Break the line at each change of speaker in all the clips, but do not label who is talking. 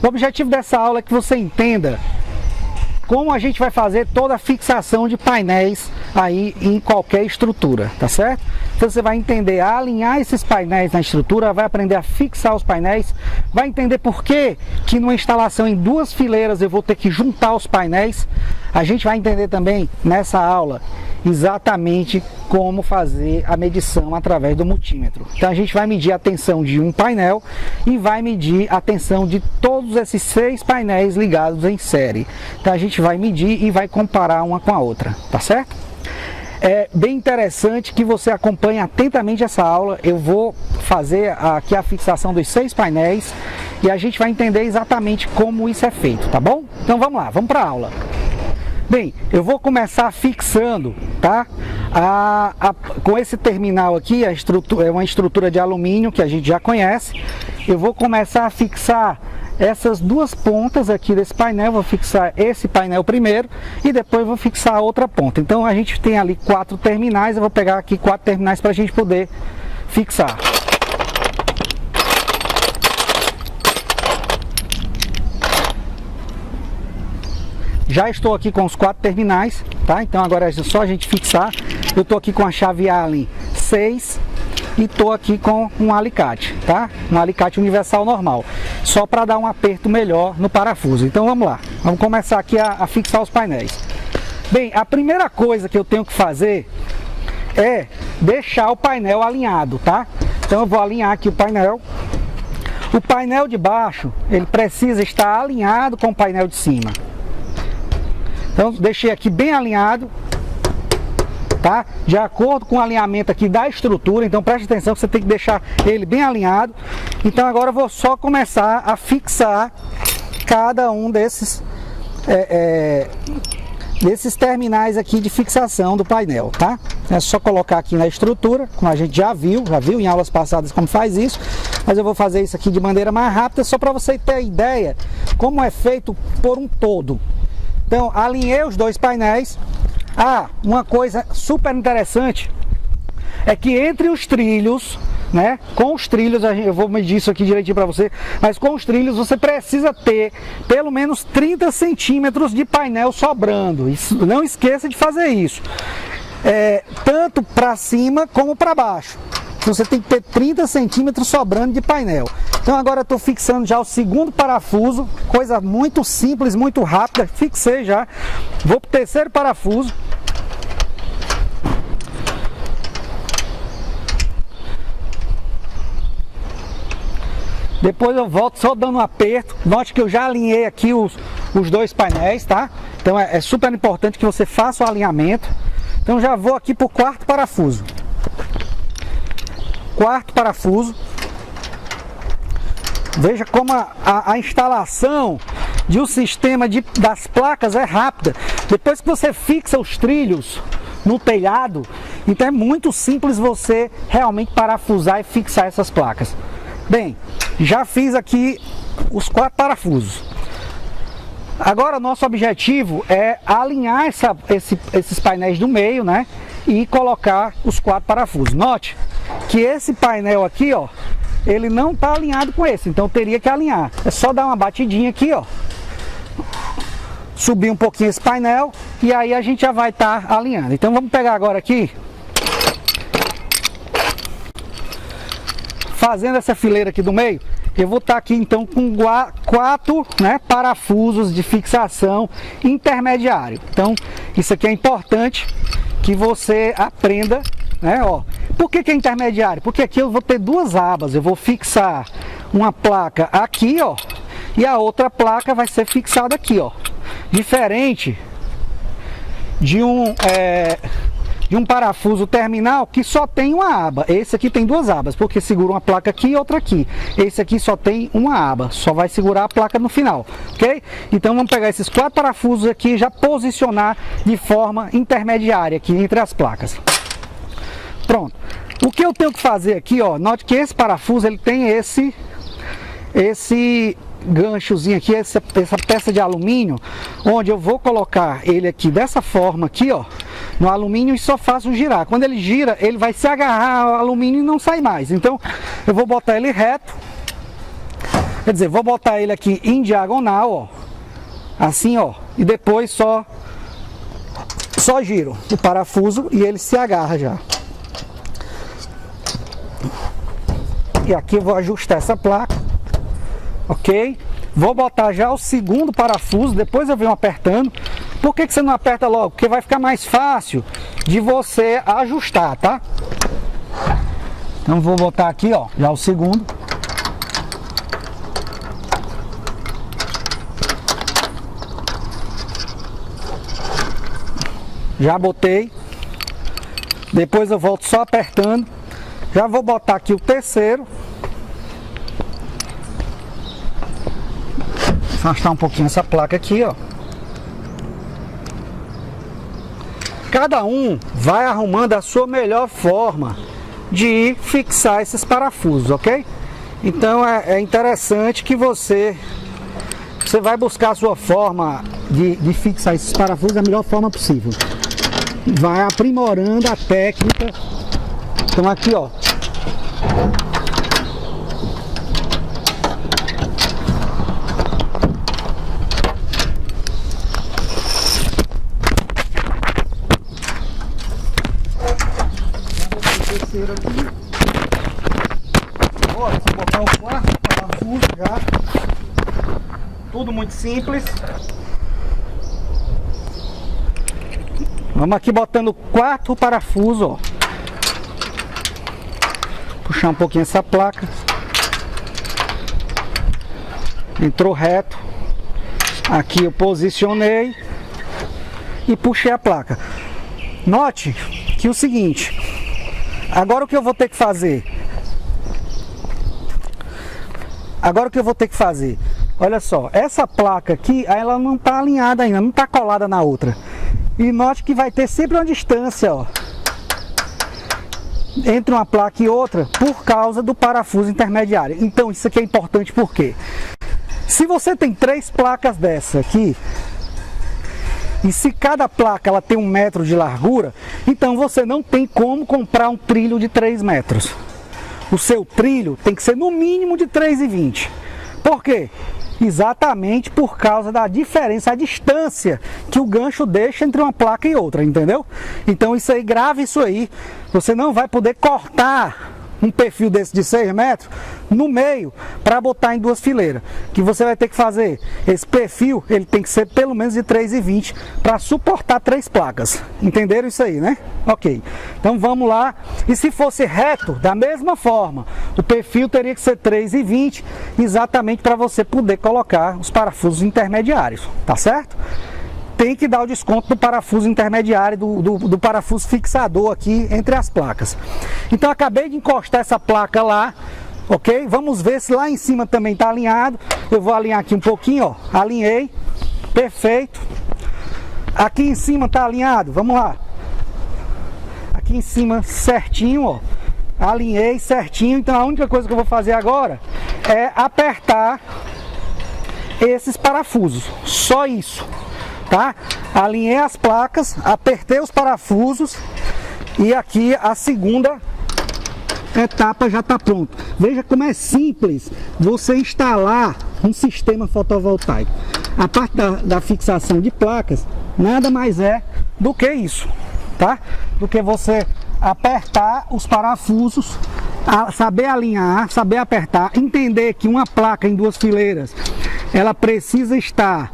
O objetivo dessa aula é que você entenda como a gente vai fazer toda a fixação de painéis aí em qualquer estrutura, tá certo? Então você vai entender a alinhar esses painéis na estrutura, vai aprender a fixar os painéis, vai entender por que numa instalação em 2 fileiras eu vou ter que juntar os painéis. A gente vai entender também nessa aula exatamente como fazer a medição através do multímetro. Então a gente vai medir a tensão de um painel e vai medir a tensão de todos esses 6 painéis ligados em série. Então a gente vai medir e vai comparar uma com a outra, tá certo? É bem interessante que você acompanhe atentamente essa aula. Eu vou fazer aqui a fixação dos 6 painéis e a gente vai entender exatamente como isso é feito, tá bom? Então vamos lá, vamos para a aula. Bem, eu vou começar fixando, tá? Com esse terminal aqui, é uma estrutura de alumínio que a gente já conhece. Eu vou começar a fixar essas 2 pontas aqui desse painel. Vou fixar esse painel primeiro e depois vou fixar a outra ponta. Então a gente tem ali 4 terminais, eu vou pegar aqui 4 terminais para a gente poder fixar. Já estou aqui com os 4 terminais, tá? Então agora é só a gente fixar. Eu estou aqui com a chave Allen 6 e estou aqui com um alicate, tá? Um alicate universal normal, só para dar um aperto melhor no parafuso. Então vamos lá, vamos começar aqui a fixar os painéis. Bem, a primeira coisa que eu tenho que fazer é deixar o painel alinhado, tá? Então eu vou alinhar aqui o painel. O painel de baixo, ele precisa estar alinhado com o painel de cima. Então deixei aqui bem alinhado, tá? De acordo com o alinhamento aqui da estrutura. Então preste atenção que você tem que deixar ele bem alinhado. Então agora eu vou só começar a fixar cada um desses terminais aqui de fixação do painel, tá? É só colocar aqui na estrutura, como a gente já viu em aulas passadas como faz isso, mas eu vou fazer isso aqui de maneira mais rápida, só para você ter ideia como é feito por um todo. Então, alinhei os 2 painéis. Uma coisa super interessante é que entre os trilhos, né? Com os trilhos, eu vou medir isso aqui direitinho para você, mas com os trilhos você precisa ter pelo menos 30 centímetros de painel sobrando. Isso, não esqueça de fazer isso. Tanto para cima como para baixo. Você tem que ter 30 centímetros sobrando de painel. Então agora eu estou fixando já o 2º parafuso, coisa muito simples, muito rápida. Fixei já, vou para o 3º parafuso. Depois eu volto só dando um aperto. Note que eu já alinhei aqui os 2 painéis, tá? Então é super importante que você faça o alinhamento. Então já vou aqui para o 4º parafuso. 4º parafuso. Veja como a instalação de um sistema das placas é rápida. Depois que você fixa os trilhos no telhado, então é muito simples você realmente parafusar e fixar essas placas. Bem, já fiz aqui os 4 parafusos. Agora o nosso objetivo é alinhar esses painéis do meio, né? E colocar os 4 parafusos. Note que esse painel aqui, ó, ele não está alinhado com esse, então teria que alinhar. É só dar uma batidinha aqui, ó, subir um pouquinho esse painel e aí a gente já vai estar alinhando. Então vamos pegar agora aqui, fazendo essa fileira aqui do meio. Eu vou estar aqui então com 4, né, parafusos de fixação intermediário. Então isso aqui é importante que você aprenda, né, ó. Por que é intermediário? Porque aqui eu vou ter 2 abas. Eu vou fixar uma placa aqui, ó, e a outra placa vai ser fixada aqui, ó. Diferente de um parafuso terminal que só tem uma aba. Esse aqui tem 2 abas, porque segura uma placa aqui e outra aqui. Esse aqui só tem uma aba, só vai segurar a placa no final, ok? Então vamos pegar esses 4 parafusos aqui e já posicionar de forma intermediária aqui entre as placas. Pronto. O que eu tenho que fazer aqui, ó, note que esse parafuso ele tem esse ganchozinho aqui, essa peça de alumínio, onde eu vou colocar ele aqui dessa forma aqui, ó, no alumínio e só faço girar. Quando ele gira, ele vai se agarrar ao alumínio e não sai mais. Então eu vou botar ele reto. Quer dizer, vou botar ele aqui em diagonal, ó. Assim, ó. E depois só giro o parafuso e ele se agarra já. E aqui eu vou ajustar essa placa. Ok? Vou botar já o segundo parafuso, depois eu venho apertando. Por que você não aperta logo? Porque vai ficar mais fácil de você ajustar, tá? Então vou botar aqui, ó, já o segundo. Já botei. Depois eu volto só apertando. Já vou botar aqui o terceiro. Afastar um pouquinho essa placa aqui, ó. Cada um vai arrumando a sua melhor forma de fixar esses parafusos, ok? Então é interessante que você vai buscar a sua forma de fixar esses parafusos da melhor forma possível. Vai aprimorando a técnica. Então aqui, ó. Aqui. Bora, só botar o quarto parafuso já. Tudo muito simples. Vamos aqui botando o quarto parafuso, ó. Puxar um pouquinho essa placa. Entrou reto. Aqui eu posicionei e puxei a placa. Note que o seguinte. Agora o que eu vou ter que fazer? Olha só, essa placa aqui, ela não está alinhada ainda, não está colada na outra. E note que vai ter sempre uma distância, ó, entre uma placa e outra, por causa do parafuso intermediário. Então isso aqui é importante porque se você tem 3 placas dessa aqui, e se cada placa ela tem 1 metro de largura, então você não tem como comprar um trilho de 3 metros. O seu trilho tem que ser no mínimo de 3,20. Por quê? Exatamente por causa da diferença, a distância que o gancho deixa entre uma placa e outra, entendeu? Então isso aí, grave isso aí. Você não vai poder cortar um perfil desse de 6 metros no meio para botar em 2 fileiras. Que você vai ter que fazer esse perfil, ele tem que ser pelo menos de 3,20 para suportar 3 placas. Entenderam isso aí, né? Ok. Então vamos lá. E se fosse reto, da mesma forma, o perfil teria que ser 3,20, exatamente para você poder colocar os parafusos intermediários, tá certo? Tem que dar o desconto do parafuso intermediário, do parafuso fixador aqui entre as placas. Então acabei de encostar essa placa lá, ok? Vamos ver se lá em cima também está alinhado. Eu vou alinhar aqui um pouquinho, ó. Alinhei, perfeito. Aqui em cima está alinhado, vamos lá. Aqui em cima certinho, ó. Alinhei certinho, então a única coisa que eu vou fazer agora é apertar esses parafusos, só isso. Tá? Alinhei as placas, apertei os parafusos e aqui a segunda etapa já está pronta. Veja como é simples você instalar um sistema fotovoltaico. A parte da fixação de placas nada mais é do que isso, tá? Do que você apertar os parafusos, saber alinhar, saber apertar, entender que uma placa em 2 fileiras ela precisa estar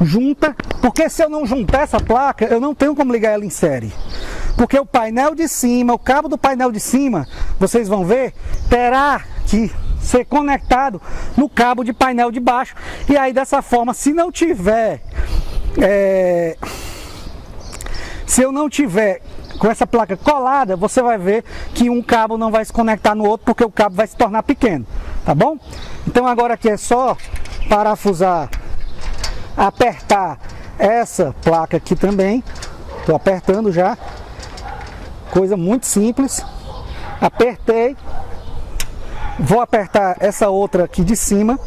junta, porque se eu não juntar essa placa, eu não tenho como ligar ela em série. Porque o painel de cima, o cabo do painel de cima, vocês vão ver, terá que ser conectado no cabo de painel de baixo. E aí dessa forma, se não tiver, se eu não tiver com essa placa colada, você vai ver que um cabo não vai se conectar no outro, porque o cabo vai se tornar pequeno, tá bom? Então agora aqui é só parafusar, apertar essa placa aqui também. Estou apertando já, coisa muito simples. Apertei, vou apertar essa outra aqui de cima,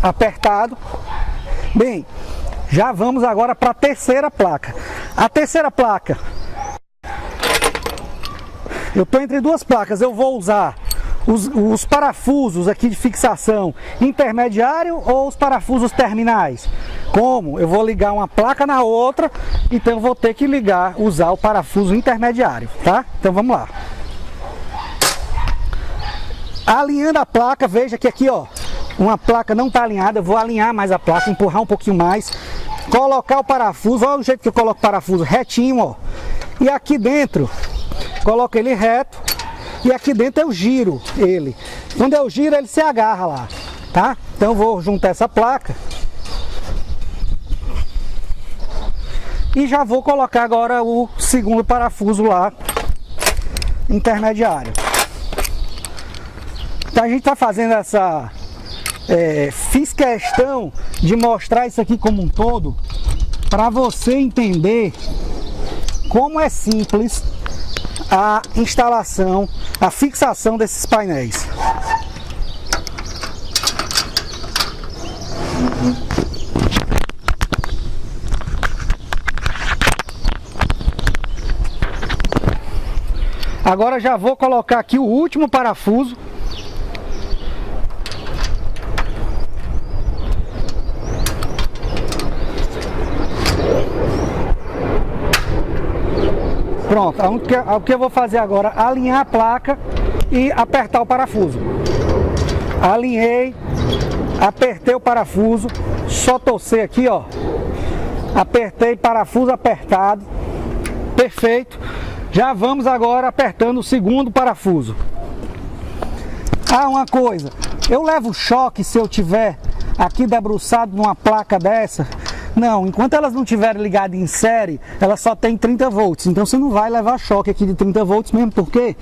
apertado. Bem, já vamos agora para a terceira placa. A terceira placa eu estou entre duas placas, eu vou usar os parafusos aqui de fixação intermediário ou os parafusos terminais? Como? Eu vou ligar uma placa na outra, então eu vou ter que usar o parafuso intermediário, tá? Então vamos lá. Alinhando a placa, veja que aqui, ó, uma placa não está alinhada, eu vou alinhar mais a placa, empurrar um pouquinho mais, colocar o parafuso, olha o jeito que eu coloco o parafuso, retinho, ó. E aqui dentro, coloco ele reto. E aqui dentro eu giro ele. Quando eu giro, ele se agarra lá, tá? Então eu vou juntar essa placa. E já vou colocar agora o segundo parafuso lá, intermediário. Então a gente tá fazendo essa... fiz questão de mostrar isso aqui como um todo, para você entender como é simples a instalação, a fixação desses painéis. Agora já vou colocar aqui o último parafuso. Pronto, o que eu vou fazer agora? Alinhar a placa e apertar o parafuso. Alinhei, apertei o parafuso, só torcer aqui, ó. Apertei, parafuso apertado, perfeito. Já vamos agora apertando o segundo parafuso. Ah, uma coisa, eu levo choque se eu tiver aqui debruçado numa placa dessa? Não, enquanto elas não estiverem ligadas em série, ela só tem 30 volts. Então você não vai levar choque aqui de 30 volts mesmo, porque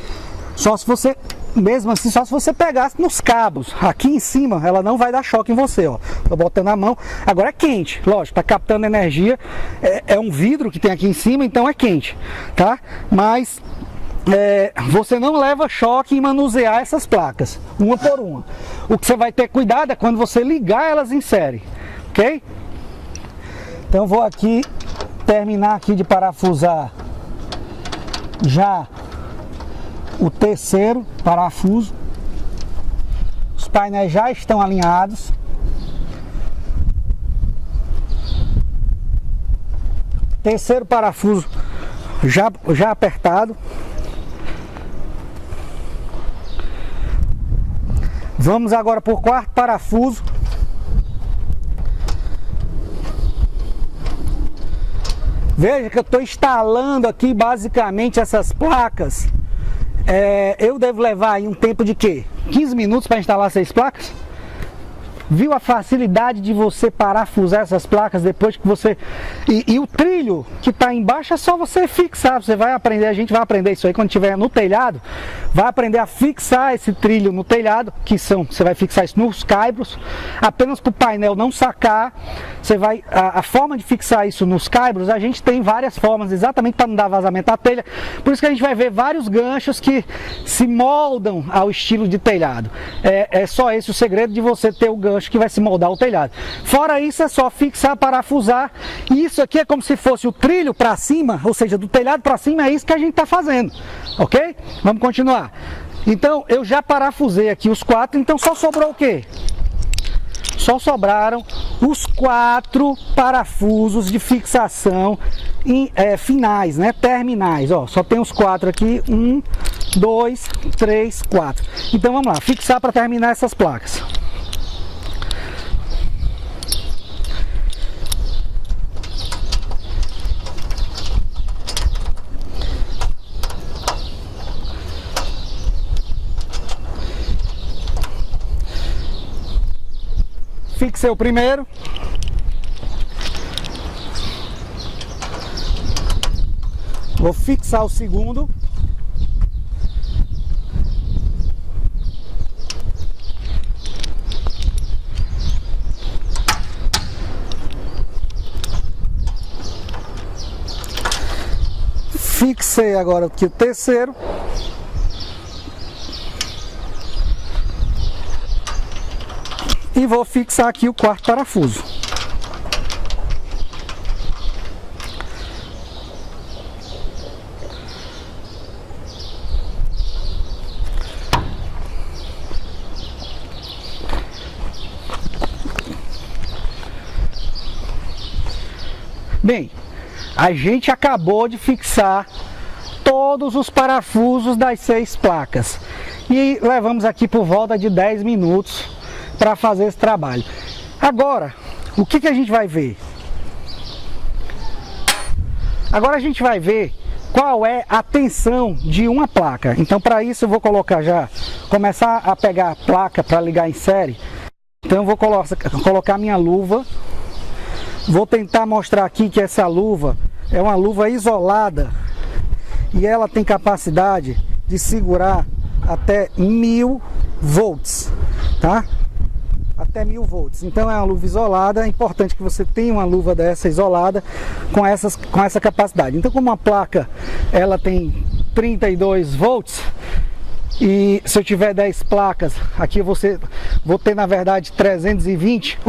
só se você, mesmo assim, só se você pegasse nos cabos. Aqui em cima, ela não vai dar choque em você, ó. Tô botando a mão. Agora é quente, lógico, tá captando energia. É um vidro que tem aqui em cima, então é quente, tá? Mas você não leva choque em manusear essas placas, uma por uma. O que você vai ter cuidado é quando você ligar elas em série, ok? Então vou aqui terminar aqui de parafusar já o terceiro parafuso. Os painéis já estão alinhados. Terceiro parafuso já apertado. Vamos agora por quarto parafuso. Veja que eu estou instalando aqui basicamente essas placas. Eu devo levar aí um tempo de quê? 15 minutos para instalar 6 placas? Viu a facilidade de você parafusar essas placas depois que você... E o trilho que está embaixo é só você fixar. Você vai aprender, a gente vai aprender isso aí quando estiver no telhado. Vai aprender a fixar esse trilho no telhado, você vai fixar isso nos caibros, apenas para o painel não sacar. Você vai, a forma de fixar isso nos caibros, a gente tem várias formas, exatamente para não dar vazamento à telha. Por isso que a gente vai ver vários ganchos que se moldam ao estilo de telhado. É só esse o segredo de você ter o gancho que vai se moldar o telhado. Fora isso, é só fixar, parafusar. E isso aqui é como se fosse o trilho para cima, ou seja, do telhado para cima, é isso que a gente está fazendo, ok? Vamos continuar. Então, eu já parafusei aqui os 4, então só sobrou o quê? Só sobraram os 4 parafusos de fixação finais, né? Terminais, ó. Só tem os 4 aqui, 1, 2, 3, 4. Então vamos lá, fixar para terminar essas placas. Fixei o primeiro. Vou fixar o segundo. Fixei agora aqui o terceiro. E vou fixar aqui o quarto parafuso. Bem, a gente acabou de fixar todos os parafusos das 6 placas e levamos aqui por volta de 10 minutos para fazer esse trabalho. Agora, o que a gente vai ver? Agora a gente vai ver qual é a tensão de uma placa. Então, para isso eu vou começar a pegar a placa para ligar em série. Então eu vou colocar minha luva. Vou tentar mostrar aqui que essa luva é uma luva isolada e ela tem capacidade de segurar até 1000 volts, tá? Até 1000 volts. Então é uma luva isolada. É importante que você tenha uma luva dessa isolada com essa capacidade. Então, como a placa ela tem 32 volts, e se eu tiver 10 placas, aqui vou ter na verdade 320,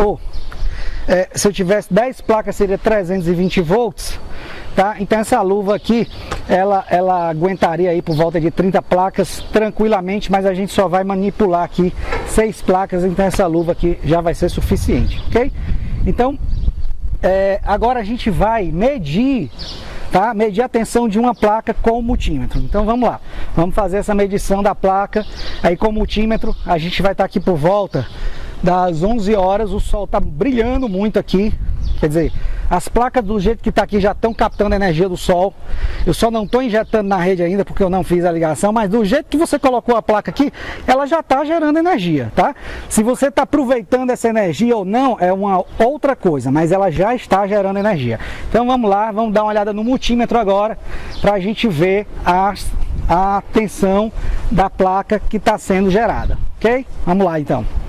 se eu tivesse 10 placas seria 320 volts, tá? Então essa luva aqui, ela aguentaria aí por volta de 30 placas tranquilamente, mas a gente só vai manipular aqui 6 placas, então essa luva aqui já vai ser suficiente, ok? Então, agora a gente vai medir, tá? Medir a tensão de uma placa com o multímetro. Então vamos lá, vamos fazer essa medição da placa aí com o multímetro. A gente vai estar aqui por volta das 11 horas, o sol está brilhando muito aqui, quer dizer, as placas do jeito que está aqui já estão captando a energia do sol. Eu só não estou injetando na rede ainda porque eu não fiz a ligação, mas do jeito que você colocou a placa aqui, ela já está gerando energia, tá? Se você está aproveitando essa energia ou não, é uma outra coisa, mas ela já está gerando energia. Então vamos lá, vamos dar uma olhada no multímetro agora, para a gente ver a tensão da placa que está sendo gerada, ok? Vamos lá então.